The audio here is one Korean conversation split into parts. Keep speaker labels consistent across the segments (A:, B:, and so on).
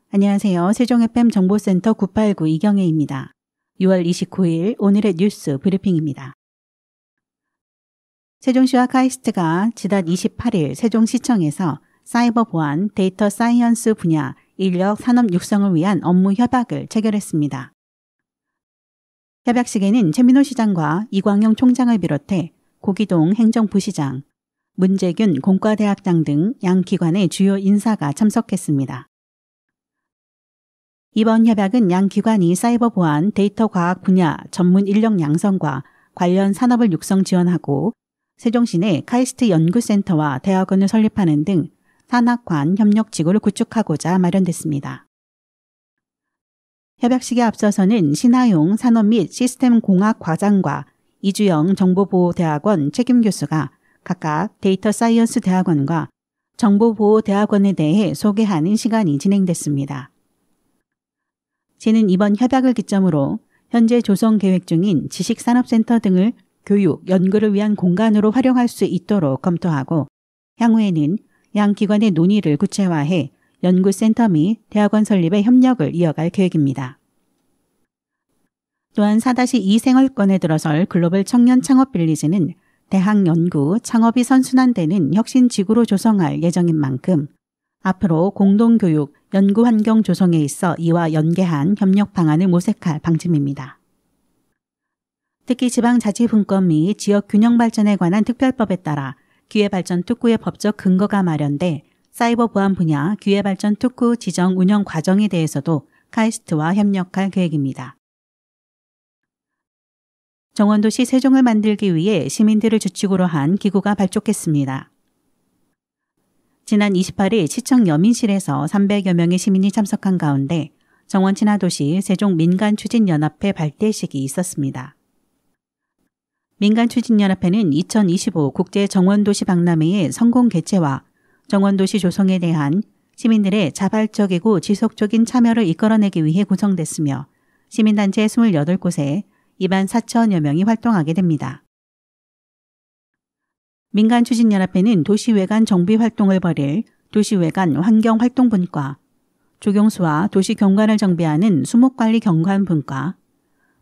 A: 안녕하세요. 세종 FM 정보센터 989 이경혜입니다. 6월 29일 오늘의 뉴스 브리핑입니다. 세종시와 카이스트가 지난 28일 세종시청에서 사이버 보안, 데이터 사이언스 분야 인력 산업 육성을 위한 업무 협약을 체결했습니다. 협약식에는 최민호 시장과 이광영 총장을 비롯해 고기동 행정부시장, 문재균 공과대학장 등 양 기관의 주요 인사가 참석했습니다. 이번 협약은 양 기관이 사이버 보안, 데이터 과학 분야 전문 인력 양성과 관련 산업을 육성 지원하고 세종시 내 카이스트 연구센터와 대학원을 설립하는 등 산학관 협력 지구를 구축하고자 마련됐습니다. 협약식에 앞서서는 신하용 산업 및 시스템 공학 과장과 이주영 정보보호대학원 책임교수가 각각 데이터 사이언스 대학원과 정보보호대학원에 대해 소개하는 시간이 진행됐습니다. 시는 이번 협약을 기점으로 현재 조성 계획 중인 지식산업센터 등을 교육, 연구를 위한 공간으로 활용할 수 있도록 검토하고 향후에는 양 기관의 논의를 구체화해 연구센터 및 대학원 설립에 협력을 이어갈 계획입니다. 또한 4-2 생활권에 들어설 글로벌 청년 창업 빌리지는 대학 연구, 창업이 선순환되는 혁신 지구로 조성할 예정인 만큼 앞으로 공동교육, 연구환경 조성에 있어 이와 연계한 협력 방안을 모색할 방침입니다. 특히 지방자치분권 및 지역균형 발전에 관한 특별법에 따라 기회발전 특구의 법적 근거가 마련돼 사이버 보안 분야 기회발전 특구 지정 운영 과정에 대해서도 카이스트와 협력할 계획입니다. 정원도시 세종을 만들기 위해 시민들을 주축으로 한 기구가 발족했습니다. 지난 28일 시청 여민실에서 300여 명의 시민이 참석한 가운데 정원친화도시 세종민간추진연합회 발대식이 있었습니다. 민간추진연합회는 2025 국제정원도시 박람회의 성공 개최와 정원도시 조성에 대한 시민들의 자발적이고 지속적인 참여를 이끌어내기 위해 구성됐으며 시민단체 28곳에 2만 4천여 명이 활동하게 됩니다. 민간추진연합회는 도시외관 정비활동을 벌일 도시외관 환경활동분과, 조경수와 도시경관을 정비하는 수목관리경관분과,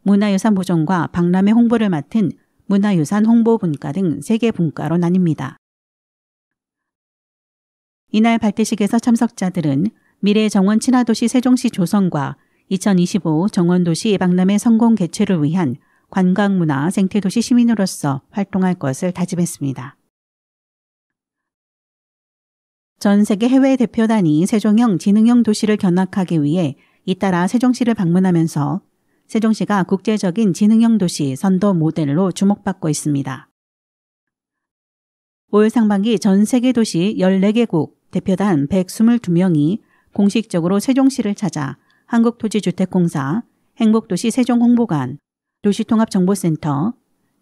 A: 문화유산 보존과 박람회 홍보를 맡은 문화유산 홍보분과 등 3개 분과로 나뉩니다. 이날 발대식에서 참석자들은 미래 정원 친화도시 세종시 조성과 2025 정원도시 박람회 성공 개최를 위한 관광문화 생태도시 시민으로서 활동할 것을 다짐했습니다. 전 세계 해외 대표단이 세종형 지능형 도시를 견학하기 위해 잇따라 세종시를 방문하면서 세종시가 국제적인 지능형 도시 선도 모델로 주목받고 있습니다. 올 상반기 전 세계 도시 14개국 대표단 122명이 공식적으로 세종시를 찾아 한국토지주택공사, 행복도시 세종홍보관, 도시통합정보센터,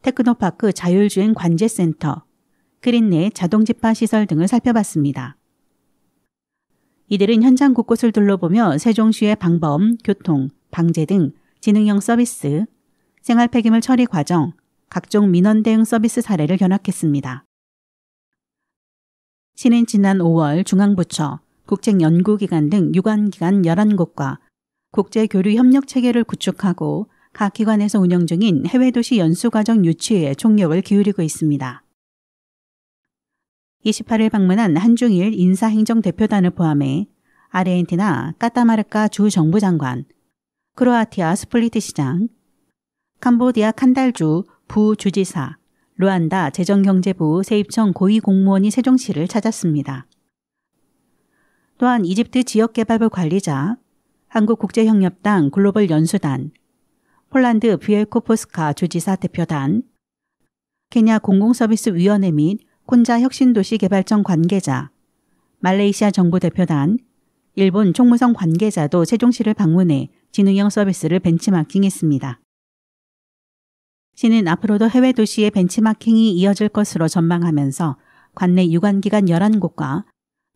A: 테크노파크 자율주행 관제센터, 크린넷 자동집화시설 등을 살펴봤습니다. 이들은 현장 곳곳을 둘러보며 세종시의 방범, 교통, 방제 등 지능형 서비스, 생활 폐기물 처리 과정, 각종 민원 대응 서비스 사례를 견학했습니다. 시는 지난 5월 중앙부처, 국책연구기관 등 유관기관 11곳과 국제교류 협력 체계를 구축하고 각 기관에서 운영 중인 해외도시 연수과정 유치에 총력을 기울이고 있습니다. 28일 방문한 한중일 인사행정대표단을 포함해 아르헨티나 까타마르카 주 정부장관, 크로아티아 스플리트 시장, 캄보디아 칸달주 부주지사, 루안다 재정경제부 세입청 고위공무원이 세종시를 찾았습니다. 또한 이집트 지역개발부 관리자, 한국국제협력당 글로벌 연수단, 폴란드 비엘코포스카 주지사 대표단, 케냐 공공서비스위원회 및 콘자 혁신도시개발청 관계자, 말레이시아 정부 대표단, 일본 총무성 관계자도 세종시를 방문해 지능형 서비스를 벤치마킹했습니다. 시는 앞으로도 해외 도시의 벤치마킹이 이어질 것으로 전망하면서 관내 유관기관 11곳과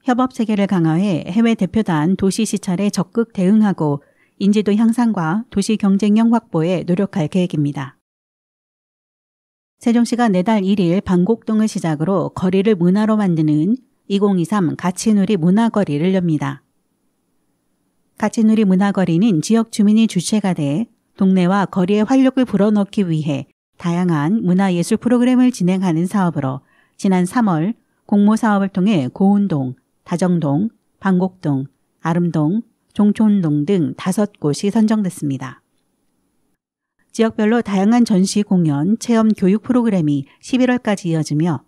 A: 협업 체계를 강화해 해외 대표단 도시 시찰에 적극 대응하고 인지도 향상과 도시 경쟁력 확보에 노력할 계획입니다. 세종시가 내달 1일 방곡동을 시작으로 거리를 문화로 만드는 2023 가치누리 문화거리를 엽니다. 가치누리 문화거리는 지역 주민이 주체가 돼 동네와 거리의 활력을 불어넣기 위해 다양한 문화예술 프로그램을 진행하는 사업으로 지난 3월 공모사업을 통해 고운동, 다정동, 방곡동, 아름동, 종촌동 등 5곳이 선정됐습니다. 지역별로 다양한 전시 공연, 체험 교육 프로그램이 11월까지 이어지며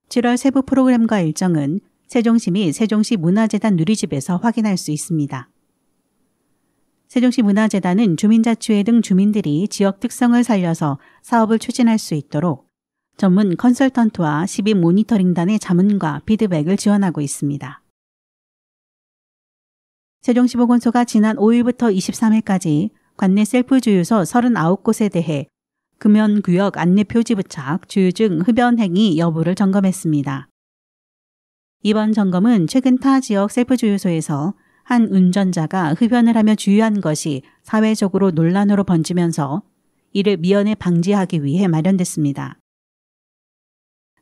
A: 7월 세부 프로그램과 일정은 세종시 및 세종시 문화재단 누리집에서 확인할 수 있습니다. 세종시 문화재단은 주민자치회 등 주민들이 지역 특성을 살려서 사업을 추진할 수 있도록 전문 컨설턴트와 시민 모니터링단의 자문과 피드백을 지원하고 있습니다. 세종시보건소가 지난 5일부터 23일까지 관내 셀프 주유소 39곳에 대해 금연구역 안내표지 부착, 주유증 흡연 행위 여부를 점검했습니다. 이번 점검은 최근 타 지역 셀프 주유소에서 한 운전자가 흡연을 하며 주유한 것이 사회적으로 논란으로 번지면서 이를 미연에 방지하기 위해 마련됐습니다.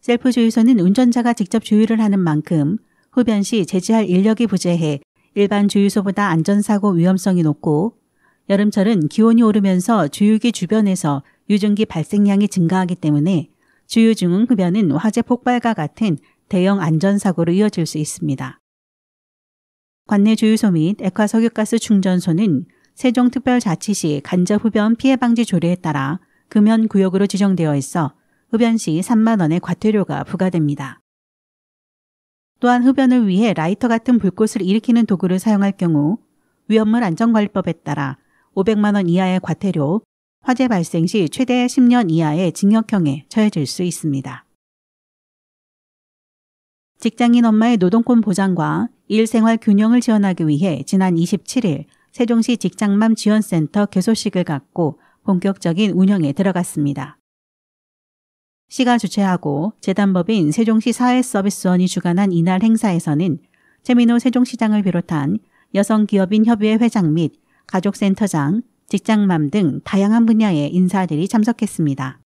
A: 셀프 주유소는 운전자가 직접 주유를 하는 만큼 흡연 시 제지할 인력이 부재해 일반 주유소보다 안전사고 위험성이 높고 여름철은 기온이 오르면서 주유기 주변에서 유증기 발생량이 증가하기 때문에 주유 중 흡연은 화재 폭발과 같은 대형 안전사고로 이어질 수 있습니다. 관내 주유소 및 액화석유가스 충전소는 세종특별자치시 간접흡연 피해방지 조례에 따라 금연구역으로 지정되어 있어 흡연 시 3만 원의 과태료가 부과됩니다. 또한 흡연을 위해 라이터 같은 불꽃을 일으키는 도구를 사용할 경우 위험물 안전관리법에 따라 500만 원 이하의 과태료, 화재 발생 시 최대 10년 이하의 징역형에 처해질 수 있습니다. 직장인 엄마의 노동권 보장과 일생활 균형을 지원하기 위해 지난 27일 세종시 직장맘 지원센터 개소식을 갖고 본격적인 운영에 들어갔습니다. 시가 주최하고 재단법인 세종시 사회서비스원이 주관한 이날 행사에서는 최민호 세종시장을 비롯한 여성기업인 협의회 회장 및 가족센터장, 직장맘 등 다양한 분야의 인사들이 참석했습니다.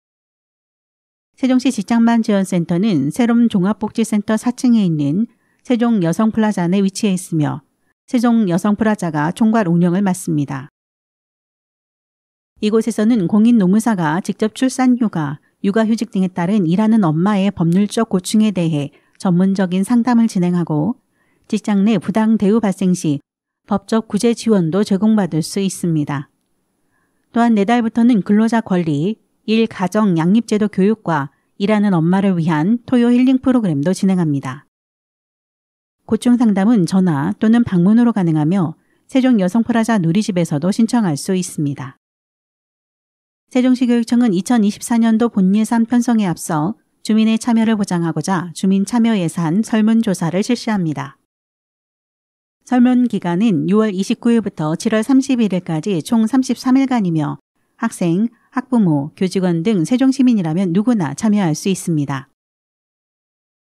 A: 세종시 직장맘 지원센터는 새롬 종합복지센터 4층에 있는 세종 여성플라자 내 위치해 있으며 세종 여성플라자가 총괄 운영을 맡습니다. 이곳에서는 공인노무사가 직접 출산휴가, 육아휴직 등에 따른 일하는 엄마의 법률적 고충에 대해 전문적인 상담을 진행하고 직장 내 부당 대우 발생 시 법적 구제 지원도 제공받을 수 있습니다. 또한 내달부터는 근로자 권리, 일가정 양립제도 교육과 일하는 엄마를 위한 토요 힐링 프로그램도 진행합니다. 고충 상담은 전화 또는 방문으로 가능하며 세종 여성플라자 누리집에서도 신청할 수 있습니다. 세종시교육청은 2024년도 본예산 편성에 앞서 주민의 참여를 보장하고자 주민참여예산 설문조사를 실시합니다. 설문 기간은 6월 29일부터 7월 31일까지 총 33일간이며 학생, 학부모, 교직원 등 세종시민이라면 누구나 참여할 수 있습니다.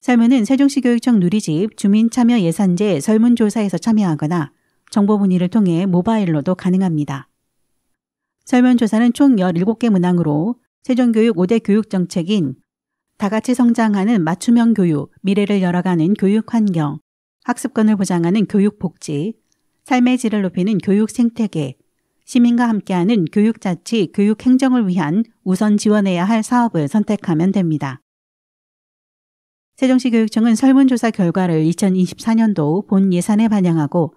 A: 설문은 세종시교육청 누리집 주민참여예산제 설문조사에서 참여하거나 정보 문의를 통해 모바일로도 가능합니다. 설문조사는 총 17개 문항으로 세종교육 5대 교육정책인 다같이 성장하는 맞춤형 교육, 미래를 열어가는 교육환경, 학습권을 보장하는 교육복지, 삶의 질을 높이는 교육 생태계, 시민과 함께하는 교육자치, 교육행정을 위한 우선 지원해야 할 사업을 선택하면 됩니다. 세종시 교육청은 설문조사 결과를 2024년도 본 예산에 반영하고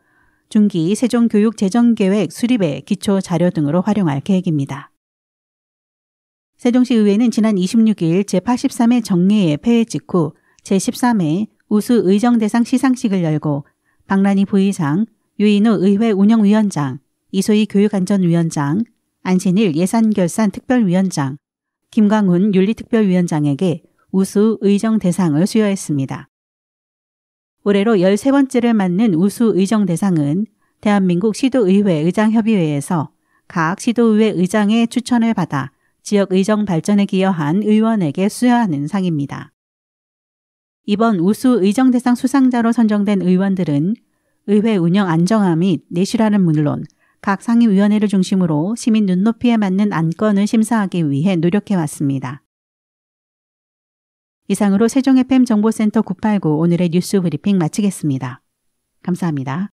A: 중기 세종교육재정계획 수립의 기초 자료 등으로 활용할 계획입니다. 세종시의회는 지난 26일 제83회 정례회 폐회 직후 제13회 우수 의정대상 시상식을 열고 박란희 부의장, 유인우 의회 운영위원장, 이소희 교육안전위원장, 안신일 예산결산특별위원장, 김광훈 윤리특별위원장에게 우수 의정대상을 수여했습니다. 올해로 13번째를 맞는 우수 의정대상은 대한민국 시도의회 의장협의회에서 각 시도의회 의장의 추천을 받아 지역 의정 발전에 기여한 의원에게 수여하는 상입니다. 이번 우수 의정대상 수상자로 선정된 의원들은 의회 운영 안정화 및 내실화는 물론 각 상임위원회를 중심으로 시민 눈높이에 맞는 안건을 심사하기 위해 노력해왔습니다. 이상으로 세종FM 정보센터 989 오늘의 뉴스 브리핑 마치겠습니다. 감사합니다.